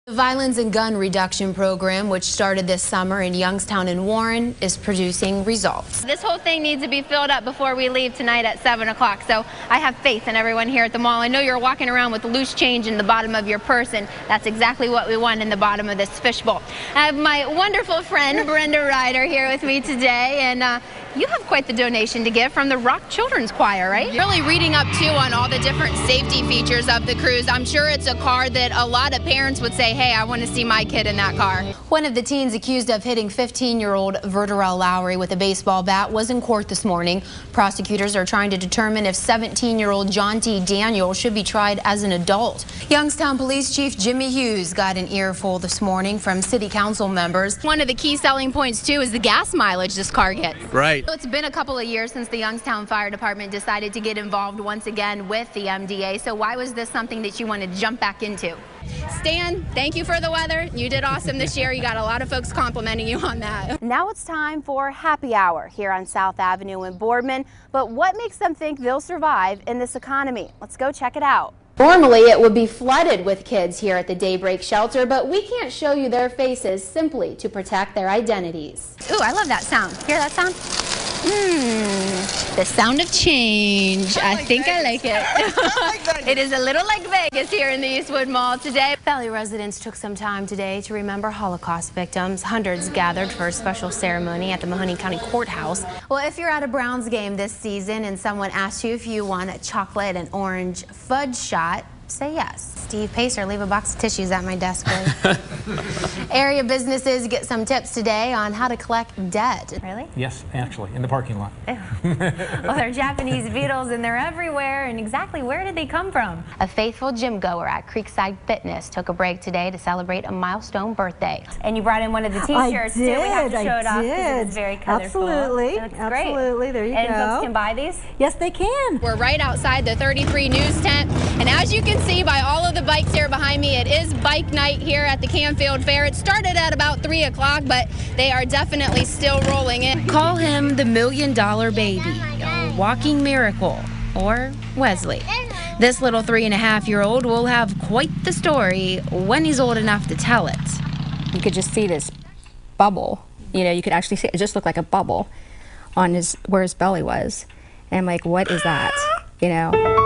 The Violence and Gun Reduction Program, which started this summer in Youngstown and Warren, is producing results. This whole thing needs to be filled up before we leave tonight at 7 o'clock, so I have faith in everyone here at the mall. I know you're walking around with loose change in the bottom of your purse, and that's exactly what we want in the bottom of this fishbowl. I have my wonderful friend Brenda Ryder here with me today, and you have quite the donation to give from the Rock Children's Choir, right? Really reading up too on all the different safety features of the cruise. I'm sure it's a car that a lot of parents would say, hey, I want to see my kid in that car. One of the teens accused of hitting 15-year-old Verderell Lowry with a baseball bat was in court this morning. Prosecutors are trying to determine if 17-year-old John T. Daniel should be tried as an adult. Youngstown Police Chief Jimmy Hughes got an earful this morning from city council members. One of the key selling points too is the gas mileage this car gets. Right. So it's been a couple of years since the Youngstown Fire Department decided to get involved once again with the MDA. So why was this something that you want to jump back into? Stan, thank you for the weather. You did awesome this year. You got a lot of folks complimenting you on that. Now it's time for happy hour here on South Avenue in Boardman. But what makes them think they'll survive in this economy? Let's go check it out. Normally, it would be flooded with kids here at the Daybreak Shelter, but we can't show you their faces simply to protect their identities. Ooh, I love that sound. Hear that sound? The sound of change. I think I like it. It is a little like Vegas here in the Eastwood Mall today. Valley residents took some time today to remember Holocaust victims. Hundreds gathered for a special ceremony at the Mahoney County Courthouse. Well, if you're at a Browns game this season and someone asks you if you want a chocolate and orange fudge shot, say yes. Steve Pacer, leave a box of tissues at my desk, please. Area businesses get some tips today on how to collect debt. Really? Yes, actually, in the parking lot. Well, they're Japanese beetles and they're everywhere. And exactly where did they come from? A faithful gym goer at Creekside Fitness took a break today to celebrate a milestone birthday. And you brought in one of the t-shirts too. We have to show it off because it's very colorful. Absolutely. It looks Absolutely. great. There you and go. And folks can buy these? Yes, they can. We're right outside the 33 News tent, and as you can see by all of the bikes here behind me, it is bike night here at the Canfield Fair. It started at about 3 o'clock, but they are definitely still rolling in. Call him the $1 Million Baby, or Walking Miracle, or Wesley. This little 3.5-year-old will have quite the story when he's old enough to tell it. You could just see this bubble. You know, you could actually see it just looked like a bubble on where his belly was. And I'm like, what is that? You know?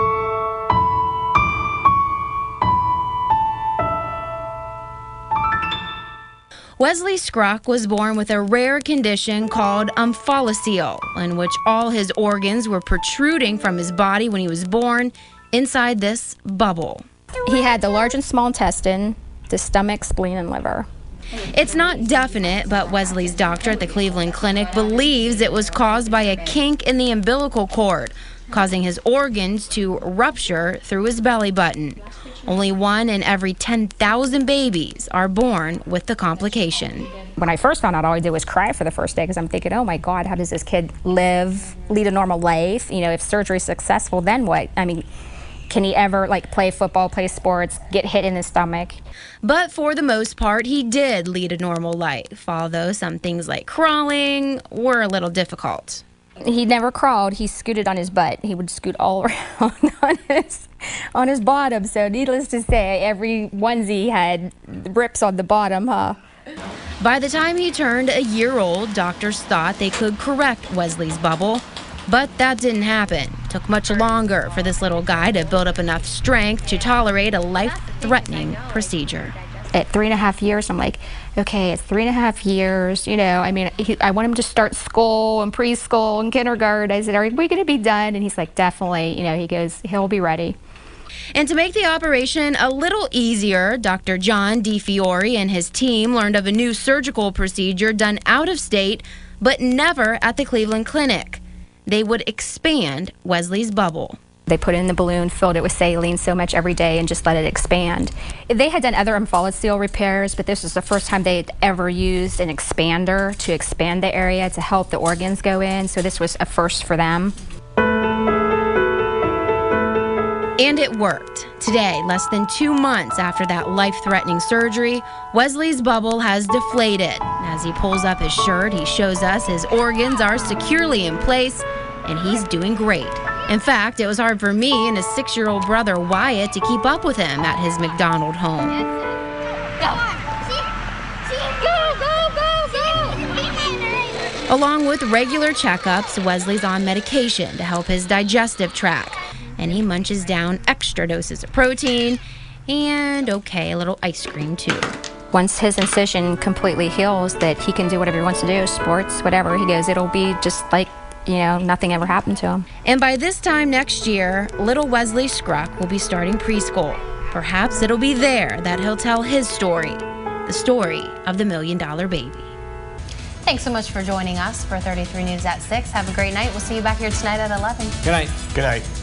Wesley Scrock was born with a rare condition called omphalocele, in which all his organs were protruding from his body when he was born inside this bubble. He had the large and small intestine, the stomach, spleen, and liver. It's not definite, but Wesley's doctor at the Cleveland Clinic believes it was caused by a kink in the umbilical cord, causing his organs to rupture through his belly button. Only 1 in every 10,000 babies are born with the complication. When I first found out, all I did was cry for the first day because I'm thinking, oh my God, how does this kid lead a normal life? You know, if surgery is successful, then what? I mean, can he ever play football, play sports, get hit in the stomach? But for the most part, he did lead a normal life, although some things like crawling were a little difficult. He never crawled. He scooted on his butt. He would scoot all around on his bottom. So needless to say, every onesie had rips on the bottom, huh? By the time he turned a year old, doctors thought they could correct Wesley's bubble. But that didn't happen. It took much longer for this little guy to build up enough strength to tolerate a life-threatening procedure. At 3.5 years, I'm like, okay, it's 3.5 years, you know, I mean, I want him to start school and preschool and kindergarten. I said, are we going to be done? And he's like, definitely, you know, he goes, he'll be ready. And to make the operation a little easier, Dr. John DeFiore and his team learned of a new surgical procedure done out of state, but never at the Cleveland Clinic. They would expand Wesley's bubble. They put it in the balloon, filled it with saline so much every day, and just let it expand. They had done other omphalocele repairs, but this was the first time they had ever used an expander to expand the area to help the organs go in, so this was a first for them. And it worked. Today, less than 2 months after that life-threatening surgery, Wesley's bubble has deflated. As he pulls up his shirt, he shows us his organs are securely in place, and he's doing great. In fact, it was hard for me and his 6-year-old brother Wyatt to keep up with him at his McDonald home. Along with regular checkups, Wesley's on medication to help his digestive tract, and he munches down extra doses of protein and, a little ice cream too. Once his incision completely heals, that he can do whatever he wants to do, sports, whatever. He goes, it'll be just like, nothing ever happened to him. And by this time next year, little Wesley Scruck will be starting preschool. Perhaps it'll be there that he'll tell his story, the story of the $1 million baby. Thanks so much for joining us for 33 News at 6. Have a great night. We'll see you back here tonight at 11. Good night. Good night.